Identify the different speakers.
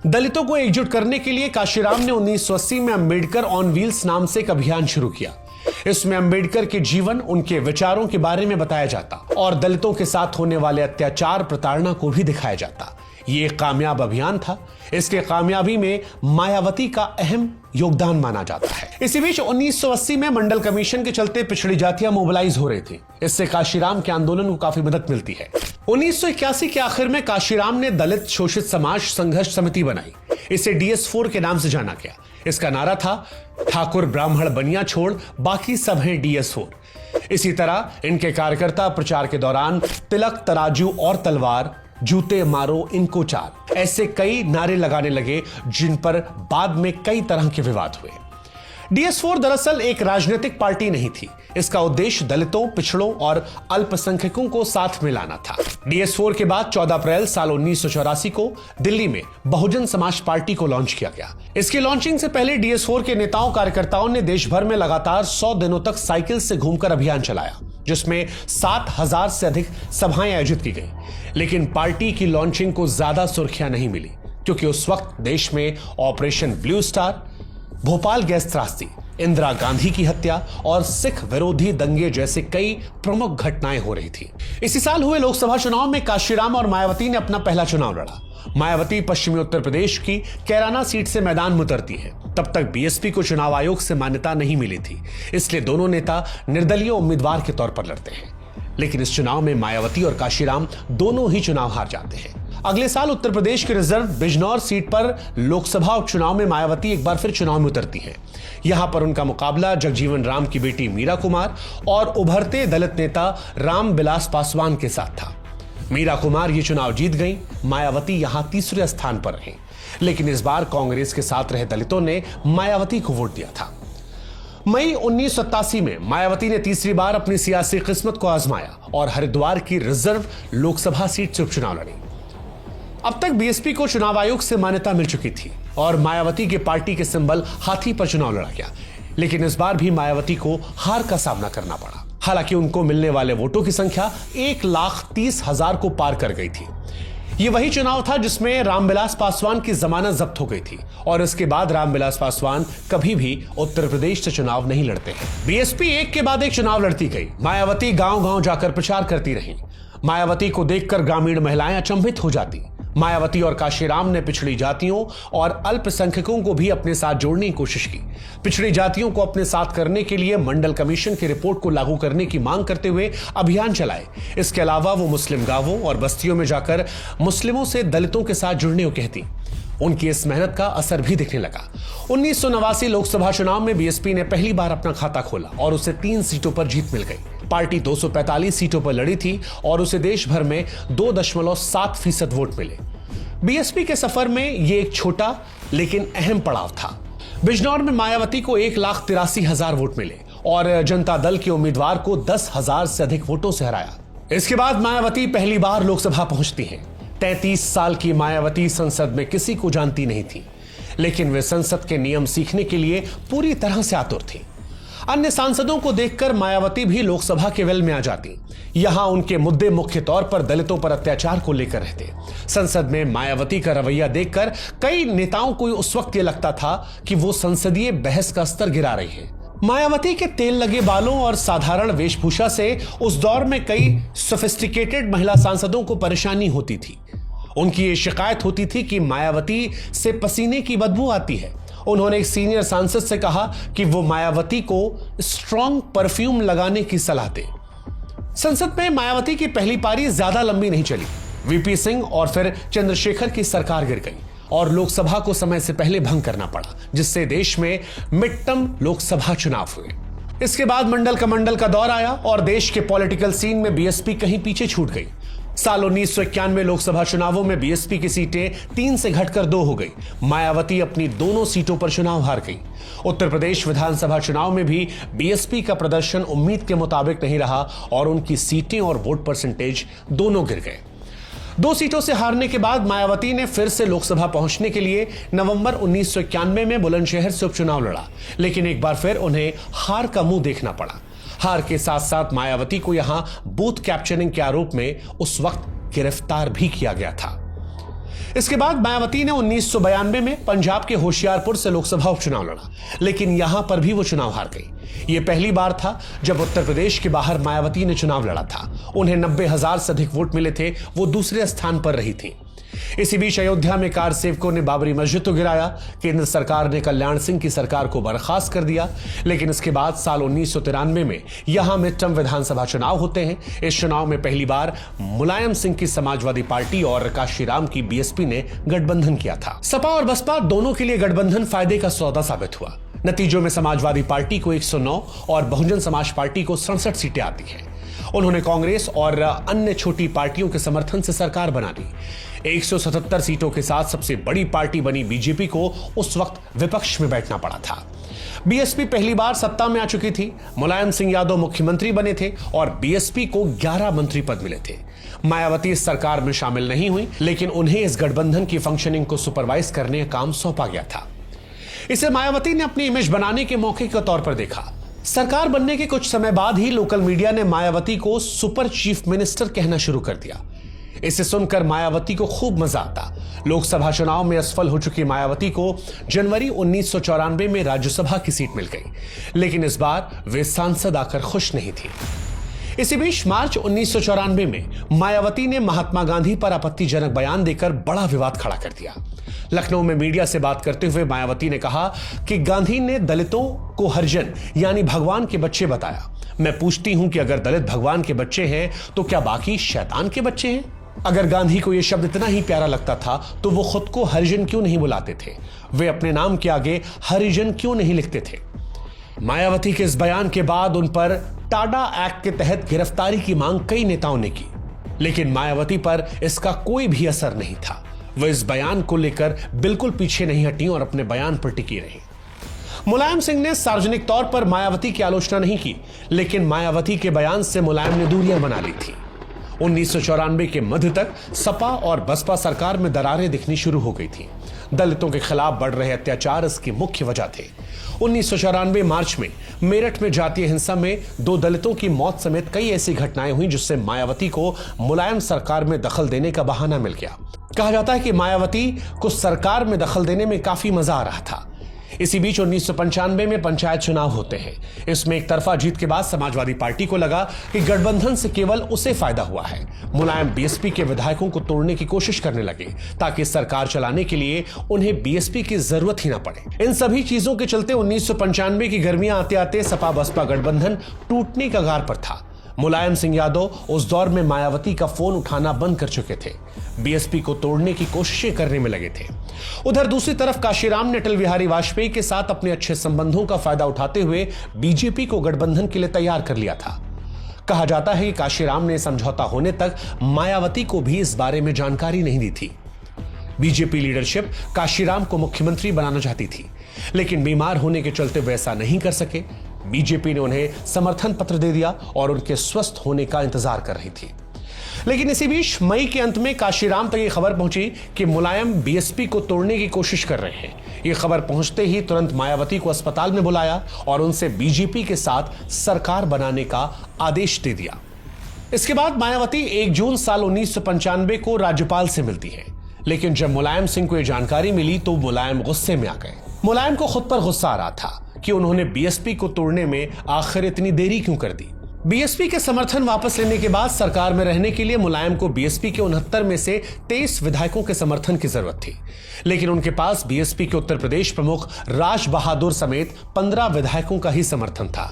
Speaker 1: दलितों को एकजुट करने के लिए काशीराम ने 1980 में अंबेडकर ऑन व्हील्स नाम से एक अभियान शुरू किया। इसमें अंबेडकर के जीवन, उनके विचारों के बारे में बताया जाता और दलितों के साथ होने वाले अत्याचार, प्रताड़ना को भी दिखाया जाता। ये एक कामयाब अभियान था। इसके कामयाबी में मायावती का अहम योगदान माना जाता है। इसी बीच 1980 में मंडल कमीशन के चलते पिछड़ी जातियां मोबिलाइज हो रही थी। इससे काशीराम के आंदोलन को काफी मदद मिलती है। 1981 के आखिर में काशीराम ने दलित शोषित समाज संघर्ष समिति बनाई। इसे DS4 के नाम से जाना गया। इसका नारा था, ठाकुर ब्राह्मण बनिया छोड़, बाकी सब हैं DS4। इसी तरह इनके कार्यकर्ता प्रचार के दौरान तिलक, तराजू और तलवार, जूते मारो इनको चार, ऐसे कई नारे लगाने लगे, जिन पर बाद में कई तरह के विवाद हुए। DS4 दरअसल एक राजनीतिक पार्टी नहीं थी। इसका उद्देश्य दलितों, पिछड़ों और अल्पसंख्यकों को साथ में लाना था। DS4 के बाद 14 अप्रैल साल 1984 को दिल्ली में बहुजन समाज पार्टी को लॉन्च किया गया। इसकी लॉन्चिंग से पहले DS4 के नेताओं, कार्यकर्ताओं ने देश भर में लगातार 100 दिनों तक साइकिल से घूमकर अभियान चलाया, जिसमें 7,000 से अधिक सभाएं आयोजित की गई। लेकिन पार्टी की लॉन्चिंग को ज्यादा सुर्खियां नहीं मिली, क्योंकि उस वक्त देश में operation blue star, Bhopal gas त्रासदी, इंदिरा गांधी की हत्या और सिख विरोधी दंगे जैसे कई प्रमुख घटनाएं हो रही थी। इसी साल हुए लोकसभा चुनाव में काशीराम और मायावती ने अपना पहला चुनाव लड़ा। मायावती पश्चिमी उत्तर प्रदेश की कैराना सीट से मैदान में उतरती है। तब तक BSP को चुनाव आयोग से मान्यता नहीं मिली थी, इसलिए दोनों नेता निर्दलीय उम्मीदवार के तौर पर लड़ते हैं। लेकिन इस चुनाव में मायावती और काशीराम दोनों ही चुनाव हार जाते हैं। अगले साल उत्तर प्रदेश के रिजर्व बिजनौर सीट पर लोकसभा उपचुनाव में मायावती एक बार फिर चुनाव में उतरती है। यहां पर उनका मुकाबला जगजीवन राम की बेटी मीरा कुमार और उभरते दलित नेता रामविलास पासवान के साथ था। मीरा कुमार ये चुनाव जीत गई। मायावती यहां तीसरे स्थान पर रही। लेकिन इस बार कांग्रेस के साथ रहे दलितों ने मायावती को वोट दिया था। मई 1987 में मायावती ने तीसरी बार अपनी सियासी किस्मत को आजमाया और हरिद्वार की रिजर्व लोकसभा सीट से उपचुनाव लड़ी। अब तक BSP को चुनाव आयोग से मान्यता मिल चुकी थी और मायावती के पार्टी के सिंबल हाथी पर चुनाव लड़ा गया। लेकिन इस बार भी मायावती को हार का सामना करना पड़ा। हालांकि उनको मिलने वाले वोटों की संख्या 1,30,000 को पार कर गई थी। ये वही चुनाव था जिसमें रामविलास पासवान की जमानत जब्त हो गई थी और इसके बाद रामविलास पासवान कभी भी उत्तर प्रदेश से चुनाव नहीं लड़ते हैं। BSP एक के बाद एक चुनाव लड़ती गई। मायावती गांव-गांव जाकर प्रचार करती रही। मायावती को देखकर ग्रामीण महिलाएं अचंभित हो जाती। मायावती और काशीराम ने पिछड़ी जातियों और अल्पसंख्यकों को भी अपने साथ जोड़ने की कोशिश की। पिछड़ी जातियों को अपने साथ करने के लिए मंडल कमीशन की रिपोर्ट को लागू करने की मांग करते हुए अभियान चलाए। इसके अलावा वो मुस्लिम गांवों और बस्तियों में जाकर मुस्लिमों से दलितों के साथ जुड़ने को कहती। उनकी इस मेहनत का असर भी दिखने लगा। 1989 लोकसभा चुनाव में BSP ने पहली बार अपना खाता खोला और उसे 3 सीटों पर जीत मिल गई। पार्टी 245 सीटों पर लड़ी थी और उसे देश भर में 2.7% वोट मिले। BSP के सफर में यह एक छोटा लेकिन अहम पड़ाव था। बिजनौर में मायावती को 1,83,000 वोट मिले और जनता दल के उम्मीदवार को 10,000 से अधिक वोटों से हराया। इसके बाद मायावती पहली बार लोकसभा पहुंचती हैं। 33 साल की मायावती संसद में किसी को जानती नहीं थी, लेकिन वे संसद के नियम सीखने के लिए पूरी तरह से आतुर थी। अन्य सांसदों को देखकर मायावती भी लोकसभा के वेल में आ जाती। यहां उनके मुद्दे मुख्य तौर पर दलितों पर अत्याचार को लेकर रहते। संसद में मायावती का रवैया देखकर कई नेताओं को उस वक्त यह लगता था कि वो संसदीय बहस का स्तर गिरा रही है। मायावती के तेल लगे बालों और साधारण वेशभूषा से उस दौर में कई सोफिस्टिकेटेड महिला सांसदों को परेशानी होती थी। उनकी ये शिकायत होती थी कि मायावती से पसीने की बदबू आती है। उन्होंने एक सीनियर सांसद से कहा कि वो मायावती को स्ट्रॉन्ग परफ्यूम लगाने की सलाह दे। संसद में मायावती की पहली पारी ज्यादा लंबी नहीं चली। VP सिंह और फिर चंद्रशेखर की सरकार गिर गई और लोकसभा को समय से पहले भंग करना पड़ा, जिससे देश में मिड टर्म लोकसभा चुनाव हुए। इसके बाद मंडल कमंडल का दौर आया और देश के पॉलिटिकल सीन में BSP कहीं पीछे छूट गई। साल 1991 लोकसभा चुनावों में BSP की सीटें 3 से घटकर 2 हो गई। मायावती अपनी दोनों सीटों पर चुनाव हार गई। उत्तर प्रदेश विधानसभा चुनाव में भी BSP का प्रदर्शन उम्मीद के मुताबिक नहीं रहा और उनकी सीटें और वोट परसेंटेज दोनों गिर गए। 2 सीटों से हारने के बाद मायावती ने फिर से लोकसभा पहुंचने के लिए नवंबर 1991 में बुलंदशहर से उपचुनाव लड़ा, लेकिन एक बार फिर उन्हें हार का मुंह देखना पड़ा। हार के साथ साथ मायावती को यहां बूथ कैप्चरिंग के आरोप में उस वक्त गिरफ्तार भी किया गया था। इसके बाद मायावती ने 1992 में पंजाब के होशियारपुर से लोकसभा उपचुनाव लड़ा, लेकिन यहां पर भी वो चुनाव हार गई। यह पहली बार था जब उत्तर प्रदेश के बाहर मायावती ने चुनाव लड़ा था। उन्हें 90,000 से अधिक वोट मिले थे, वो दूसरे स्थान पर रही थी। इसी बीच अयोध्या में कार सेवकों ने बाबरी मस्जिद तो गिराया, केंद्र सरकार ने कल्याण सिंह की सरकार को बर्खास्त कर दिया, लेकिन इसके बाद साल 1993 में यहां मिड टर्म विधानसभा चुनाव होते हैं। इस चुनाव में पहली बार मुलायम सिंह की समाजवादी पार्टी और काशीराम की बीएसपी ने गठबंधन किया था। सपा और बसपा दोनों के लिए गठबंधन फायदे का सौदा साबित हुआ। नतीजों में समाजवादी पार्टी को 109 और बहुजन समाज पार्टी को 67 सीटें आती हैं। उन्होंने कांग्रेस और अन्य छोटी पार्टियों के समर्थन से सरकार बना ली। 177 सीटों के साथ सबसे बड़ी पार्टी बनी बीजेपी को उस वक्त विपक्ष में बैठना पड़ा था। बीएसपी पहली बार सत्ता में आ चुकी थी। मुलायम सिंह यादव मुख्यमंत्री बने थे और बीएसपी को 11 मंत्री पद मिले थे। मायावती इस सरकार में शामिल नहीं हुई, लेकिन उन्हें इस गठबंधन की फंक्शनिंग को सुपरवाइज करने का काम सौंपा गया था। इसे मायावती ने अपनी इमेज बनाने के मौके के तौर पर देखा। सरकार बनने के कुछ समय बाद ही लोकल मीडिया ने मायावती को सुपर चीफ मिनिस्टर कहना शुरू कर दिया। इसे सुनकर मायावती को खूब मजा आता। लोकसभा चुनाव में असफल हो चुकी मायावती को जनवरी 1994 में राज्यसभा की सीट मिल गई, लेकिन इस बार वे सांसद आकर खुश नहीं थी। इसी बीच मार्च 1994 में मायावती ने महात्मा गांधी पर आपत्तिजनक बयान देकर बड़ा विवाद खड़ा कर दिया। लखनऊ में मीडिया से बात करते हुए मायावती ने कहा कि गांधी ने दलितों को हरिजन यानी भगवान के बच्चे बताया। मैं पूछती हूं कि अगर दलित भगवान के बच्चे हैं तो क्या बाकी शैतान के बच्चे हैं? अगर गांधी को यह शब्द इतना ही प्यारा लगता था तो वो खुद को हरिजन क्यों नहीं बुलाते थे? वे अपने नाम के आगे हरिजन क्यों नहीं लिखते थे? मायावती के इस बयान के बाद उन पर टाडा एक्ट के तहत गिरफ्तारी की मांग कई नेताओं ने की, लेकिन मायावती पर इसका कोई भी असर नहीं था। वह इस बयान को लेकर बिल्कुल पीछे नहीं हटी और अपने बयान पर टिकी रही। मुलायम सिंह ने सार्वजनिक तौर पर मायावती की आलोचना नहीं की, लेकिन मायावती के बयान से मुलायम ने दूरियां बना ली थी। 1994 के मध्य तक सपा और बसपा सरकार में दरारें दिखनी शुरू हो गई थी। दलितों के खिलाफ बढ़ रहे अत्याचार इसकी मुख्य वजह थे। 1994 मार्च में मेरठ में जातीय हिंसा में 2 दलितों की मौत समेत कई ऐसी घटनाएं हुई जिससे मायावती को मुलायम सरकार में दखल देने का बहाना मिल गया। कहा जाता है कि मायावती को सरकार में दखल देने में काफी मजा आ रहा था। इसी बीच 1995 में पंचायत चुनाव होते हैं। इसमें एक तरफा जीत के बाद समाजवादी पार्टी को लगा कि गठबंधन से केवल उसे फायदा हुआ है। मुलायम बीएसपी के विधायकों को तोड़ने की कोशिश करने लगे ताकि सरकार चलाने के लिए उन्हें बीएसपी की जरूरत ही ना पड़े। इन सभी चीजों के चलते 1995 की गर्मियां आते आते सपा बसपा गठबंधन टूटने का कगार पर था। मुलायम सिंह यादव उस दौर में मायावती का फोन उठाना बंद कर चुके थे, बीएसपी को तोड़ने की कोशिशें करने में लगे थे। उधर दूसरी तरफ काशीराम ने अटल बिहारी वाजपेयी के साथ अपने अच्छे संबंधों का फायदा उठाते हुए बीजेपी को गठबंधन के लिए तैयार कर लिया था। कहा जाता है कि काशीराम ने समझौता होने तक मायावती को भी इस बारे में जानकारी नहीं दी थी। बीजेपी लीडरशिप काशीराम को मुख्यमंत्री बनाना चाहती थी, लेकिन बीमार होने के चलते वे ऐसा नहीं कर सके। बीजेपी ने उन्हें समर्थन पत्र दे दिया और उनके स्वस्थ होने का इंतजार कर रही थी। लेकिन इसी बीच मई के अंत में काशीराम तक ये खबर पहुंची कि मुलायम बीएसपी को तोड़ने की कोशिश कर रहे हैं। ये खबर पहुंचते ही तुरंत मायावती को अस्पताल में बुलाया और उनसे बीजेपी के साथ सरकार बनाने का आदेश दे दिया। इसके बाद मायावती 1 जून साल 1995 को राज्यपाल से मिलती है, लेकिन जब मुलायम सिंह को यह जानकारी मिली तो मुलायम गुस्से में आ गए। मुलायम को खुद पर गुस्सा आ रहा था कि उन्होंने बीएसपी को तोड़ने में आखिर इतनी देरी क्यों कर दी। बीएसपी के समर्थन वापस लेने के बाद सरकार में रहने के लिए मुलायम को बीएसपी के 69 में से 23 विधायकों के समर्थन की जरूरत थी, लेकिन उनके पास बीएसपी के उत्तर प्रदेश प्रमुख राज बहादुर समेत 15 विधायकों का ही समर्थन था।